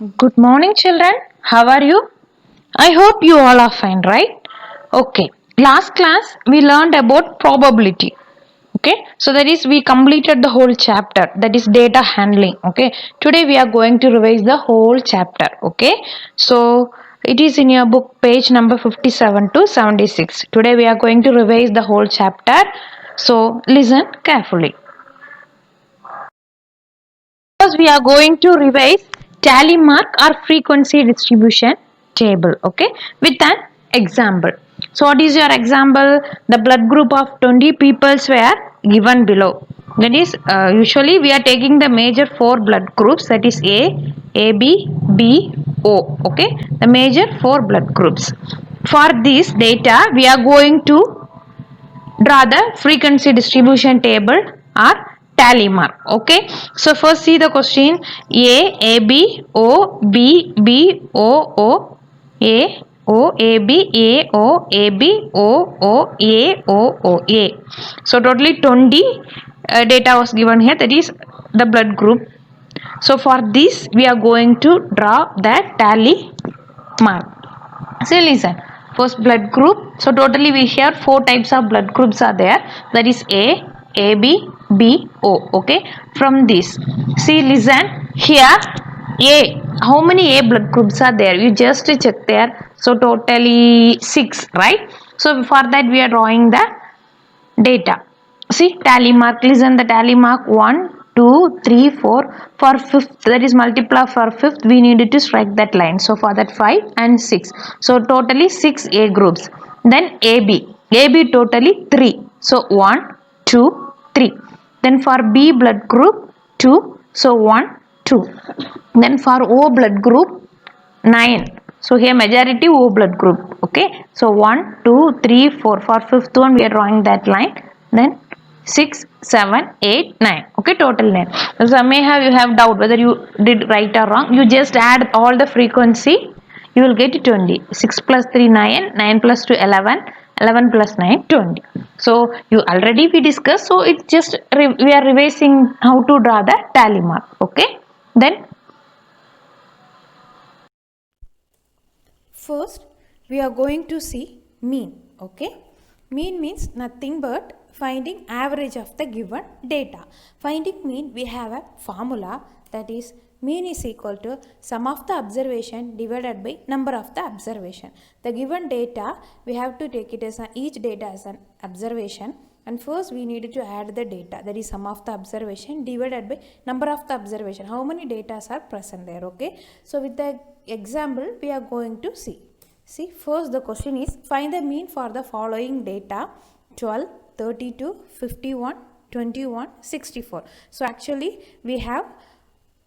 Good morning, children. How are you? I hope you all are fine, right? Okay. Last class we learned about probability. Okay. So that is we completed the whole chapter. That is data handling. Okay. Today we are going to revise the whole chapter. Okay. So it is in your book page number 57 to 76. Today we are going to revise the whole chapter. So listen carefully. First we are going to revise tally mark or frequency distribution table, okay, with an example. So what is your example? The blood group of 20 people were given below. That is usually we are taking the major four blood groups, that is AB, B, O, okay, the major four blood groups. For this data we are going to draw the frequency distribution table or tally mark. Okay, so first see the question. A so totally 20 data was given here, that is the blood group. So for this we are going to draw the tally mark. So listen, first blood group. So totally we here four types of blood groups are there. That is AB, B, O. Okay. From this, see, listen here. A. How many A blood groups are there? You just check there. So totally 6, right? So for that we are drawing the data. See, tally mark. Listen, the tally mark 1, 2, 3, 4. For fifth, that is multiply for fifth, we needed to strike that line. So for that 5 and 6. So totally 6 A groups. Then AB. AB totally 3. So 1, 2, 3. Then for B blood group 2. So 1, 2. Then for O blood group 9. So here majority O blood group. Okay. So 1, 2, 3, 4. For fifth one we are drawing that line. Then 6, 7, 8, 9. Okay, total 9. So may have you have doubt whether you did right or wrong. You just add all the frequency. You will get 20. 6 plus 3 9. 9 plus 2 11. 11 plus 9 20. So you already we discussed. So it's just we are revising how to draw the tally mark. Okay. Then first, we are going to see mean. Okay, mean means nothing but finding average of the given data. Finding mean, we have a formula, that is mean is equal to sum of the observation divided by number of the observation. The given data, we have to take it as each data as an observation, and first we needed to add the data, that is sum of the observation divided by number of the observation, how many data are present there. Okay, so with the example we are going to see first the question is find the mean for the following data: 12, 32, 51, 21, 64. So actually we have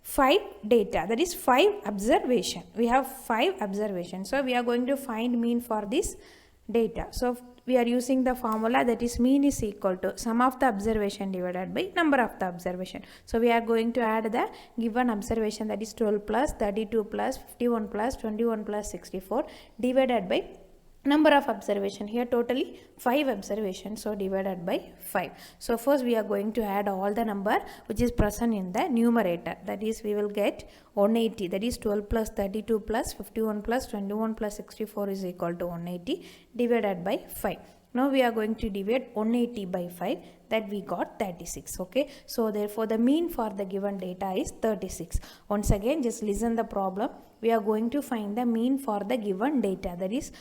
5 data, that is 5 observation. We have 5 observations, so we are going to find mean for this data. So we are using the formula, that is mean is equal to sum of the observation divided by number of the observation. So we are going to add the given observation, that is 12 plus 32 plus 51 plus 21 plus 64 divided by number of observation. Here totally 5 observations, so divided by 5. So first we are going to add all the number which is present in the numerator, that is we will get 180, that is 12 plus 32 plus 51 plus 21 plus 64 is equal to 180 divided by 5. Now we are going to divide 180 by 5, that we got 36. Okay, so therefore the mean for the given data is 36. Once again, just listen the problem. We are going to find the mean for the given data, that is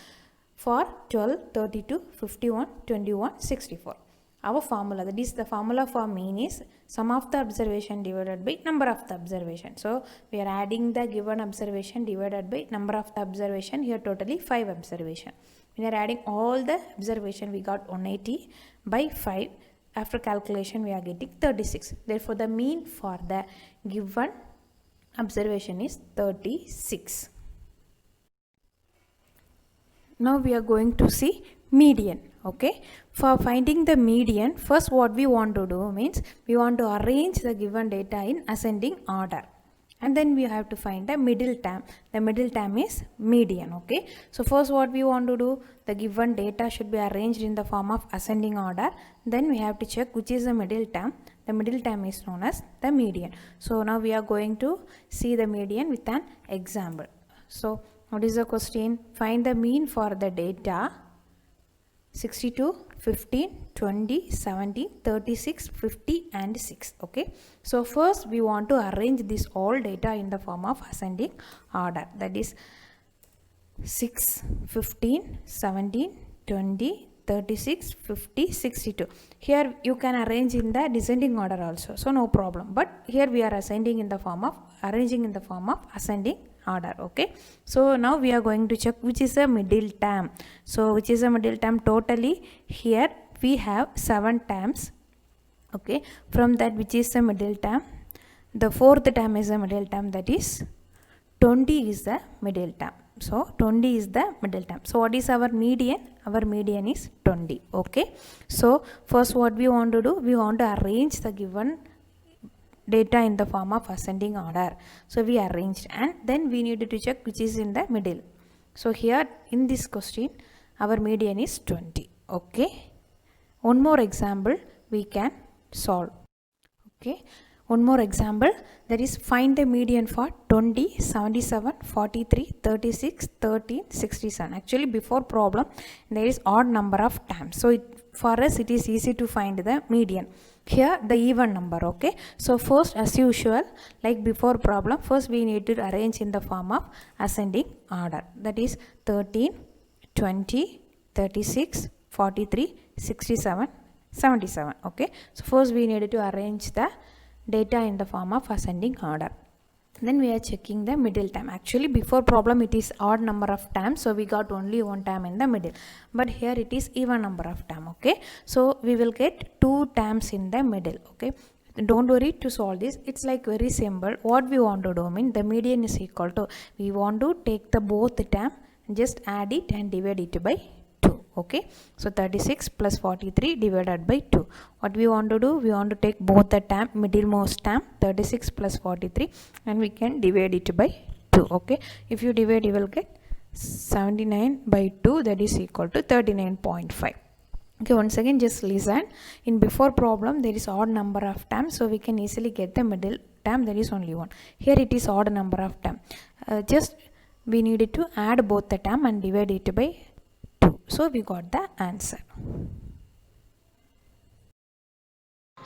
for 12, 32, 51, 21, 64. Our formula, that is the formula for mean is sum of the observation divided by number of the observation. So we are adding the given observation divided by number of the observation. Here totally 5 observation. We are adding all the observation, we got 180 by 5. After calculation we are getting 36. Therefore the mean for the given observation is 36. Now we are going to see median. Okay, for finding the median, first what we want to do means we want to arrange the given data in ascending order, and then we have to find the middle term. The middle term is median. Okay, so first what we want to do, the given data should be arranged in the form of ascending order. Then we have to check which is the middle term. The middle term is known as the median. So now we are going to see the median with an example. So what is the question? Find the mean for the data 62, 15, 20, 17, 36, 50 and 6. Okay. So first we want to arrange this all data in the form of ascending order. That is 6, 15, 17, 20, 36, 50, 62. Here you can arrange in the descending order also. So no problem. But here we are arranging in the form of ascending order. Okay. So now we are going to check which is a middle term. So which is a middle term? Totally here we have 7 terms. Okay. From that, which is the middle term? The fourth term is a middle term, that is 20 is the middle term. So 20 is the middle term. So what is our median? Our median is 20. Okay. So first what we want to do? We want to arrange the given data in the form of ascending order. So we arranged and then we needed to check which is in the middle. So here in this question our median is 20. Okay. One more example we can solve. Okay. One more example, that is find the median for 20, 77, 43, 36, 13, 67. Actually before problem there is odd number of times. So for us it is easy to find the median. Here the even number. Okay. So first, as usual, like before problem, first we need to arrange in the form of ascending order. That is 13, 20, 36, 43, 67, 77. Okay. So first we needed to arrange the data in the form of ascending order. Then we are checking the middle term. Actually before problem it is odd number of terms, so we got only one term in the middle, but here it is even number of term. Okay. So we will get 2 terms in the middle. Okay. Don't worry to solve this, it's like very simple. What we want to do mean the median is equal to, we want to take the both term, just add it and divide it by 2. Okay. So 36 plus 43 divided by 2. What we want to do? We want to take both the term, middlemost term 36 plus 43, and we can divide it by 2. Okay. If you divide, you will get 79 by 2, that is equal to 39.5. Okay, once again just listen. In before problem there is odd number of terms, so we can easily get the middle term, there is only one. Here it is odd number of term. Just we needed to add both the term and divide it by 2. So we got the answer.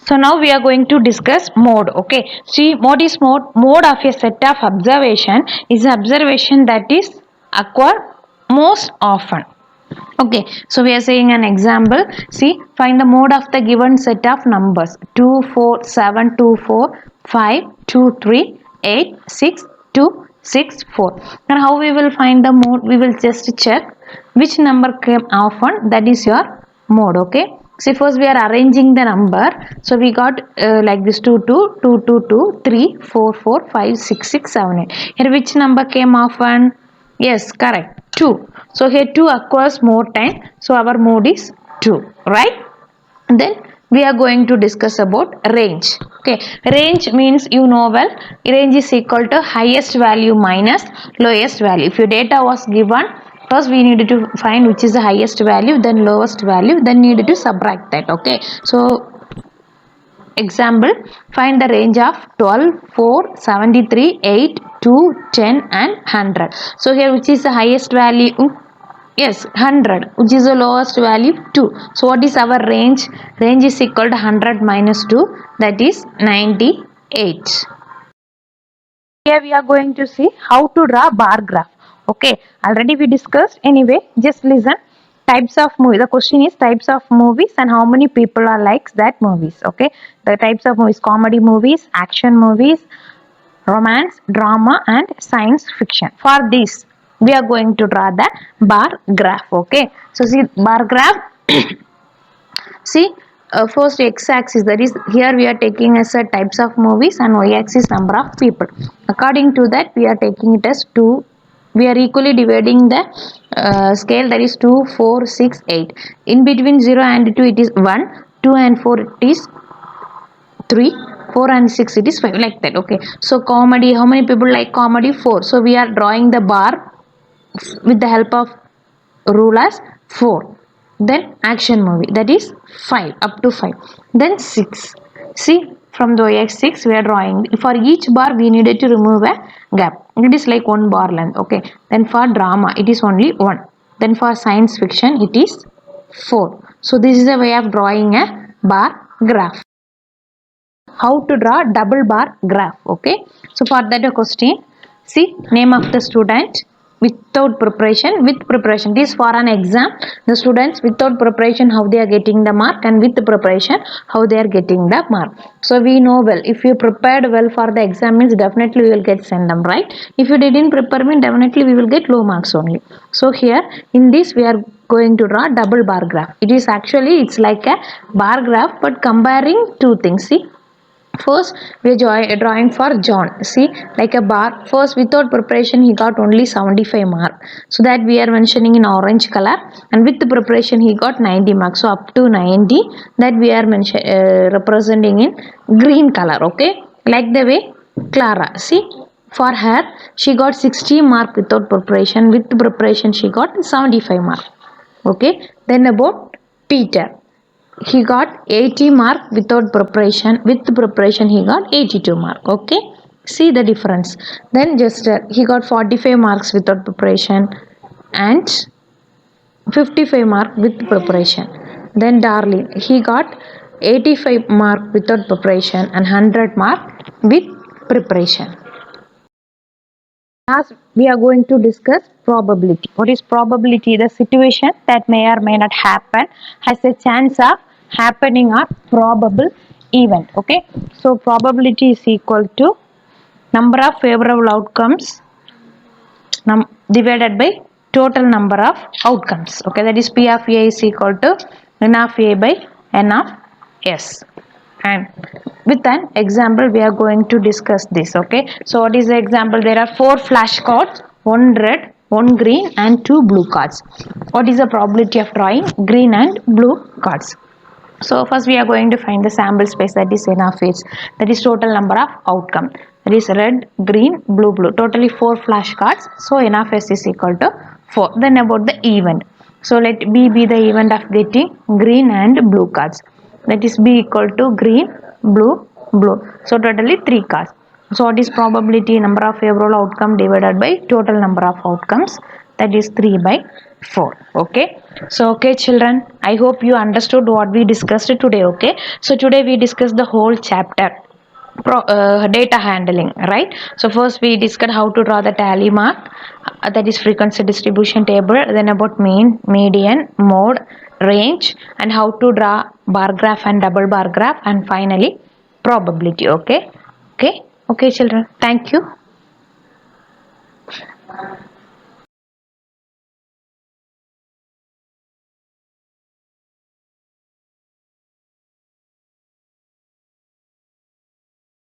So now we are going to discuss mode. Okay. See, what is mode? Mode of a set of observation is an observation that is occur most often. Okay. So we are saying an example. See, find the mode of the given set of numbers 2, 4, 7, 2, 4, 5, 2, 3, 8, 6, 2, 6, 4. And how we will find the mode? We will just check which number came often, that is your mode. Okay. See, first we are arranging the number. So we got like this 2, 2, 2, 2, 2, 3, 4, 4, 5, 6, 6, 7, 8. Here which number came often? Yes, correct. 2. So here 2 occurs more time. So our mode is 2. Right? Then we are going to discuss about range. Okay. Range means you know well. Range is equal to highest value minus lowest value. If your data was given, first we needed to find which is the highest value, then lowest value, then needed to subtract that. Okay. So example, find the range of 12, 4, 73, 8, 2, 10 and 100. So here which is the highest value? Yes, 100. Which is the lowest value? 2. So what is our range? Range is equal to 100 minus 2, that is 98. Here we are going to see how to draw bar graph. Okay, already we discussed. Anyway, just listen. Types of movie. The question is types of movies and how many people are likes that movies. Okay, the types of movies: comedy movies, action movies, romance, drama and science fiction. For this we are going to draw the bar graph. Okay, so see bar graph. See, first x-axis, that is here we are taking as a types of movies, and y-axis number of people. According to that we are taking it as 2. We are equally dividing the scale, that is 2, 4, 6, 8. In between 0 and 2 it is 1, 2 and 4 it is 3, 4 and 6 it is 5, like that. Okay, so comedy, how many people like comedy? 4. So we are drawing the bar with the help of rulers 4. Then action movie, that is 5, up to 5. Then 6. See, from the x6 we are drawing. For each bar we needed to remove a gap. It is like 1 bar length. Okay. Then for drama it is only 1. Then for science fiction it is 4. So this is a way of drawing a bar graph. How to draw double bar graph. Okay. So for that a question. See, name of the student without preparation, with preparation. This for an exam. The students without preparation how they are getting the mark, and with preparation how they are getting the mark. So we know well, if you prepared well for the exam means definitely we will get send them, right? If you didn't prepare means definitely we will get low marks only. So here in this we are going to draw double bar graph. It is actually it's like a bar graph but comparing two things. See, first we are drawing for John. See, like a bar. First without preparation he got only 75 mark. So that we are mentioning in orange color, and with the preparation he got 90 marks. So up to 90 that we are representing in green color. Okay, like the way Clara. See, for her she got 60 mark without preparation. With preparation she got 75 mark. Okay, then about Peter, he got 80 mark without preparation. With preparation he got 82 mark. Okay, see the difference. Then just he got 45 marks without preparation and 55 mark with preparation. Then Darlene, he got 85 mark without preparation and 100 mark with preparation. Last, we are going to discuss probability. What is probability? The situation that may or may not happen has a chance of happening or probable event. Okay, so probability is equal to number of favorable outcomes divided by total number of outcomes. Okay, that is P of A is equal to N of A by N of S. And with an example we are going to discuss this. Okay, so what is the example? There are 4 flashcards, 1 red, 1 green and 2 blue cards. What is the probability of drawing green and blue cards? So first we are going to find the sample space, that is N of H, that is total number of outcome, that is red, green, blue, blue, totally 4 flashcards. So N of S is equal to 4. Then about the event, so let B be the event of getting green and blue cards, that is B equal to green, blue, blue, so totally 3 cards. So what is probability? Number of favorable outcome divided by total number of outcomes, that is 3 by 4. Okay, so okay children, I hope you understood what we discussed today. Okay, so today we discussed the whole chapter, data handling, right? So first we discussed how to draw the tally mark, that is frequency distribution table, then about mean, median, mode, range, and how to draw bar graph and double bar graph, and finally probability. Okay, okay children, thank you.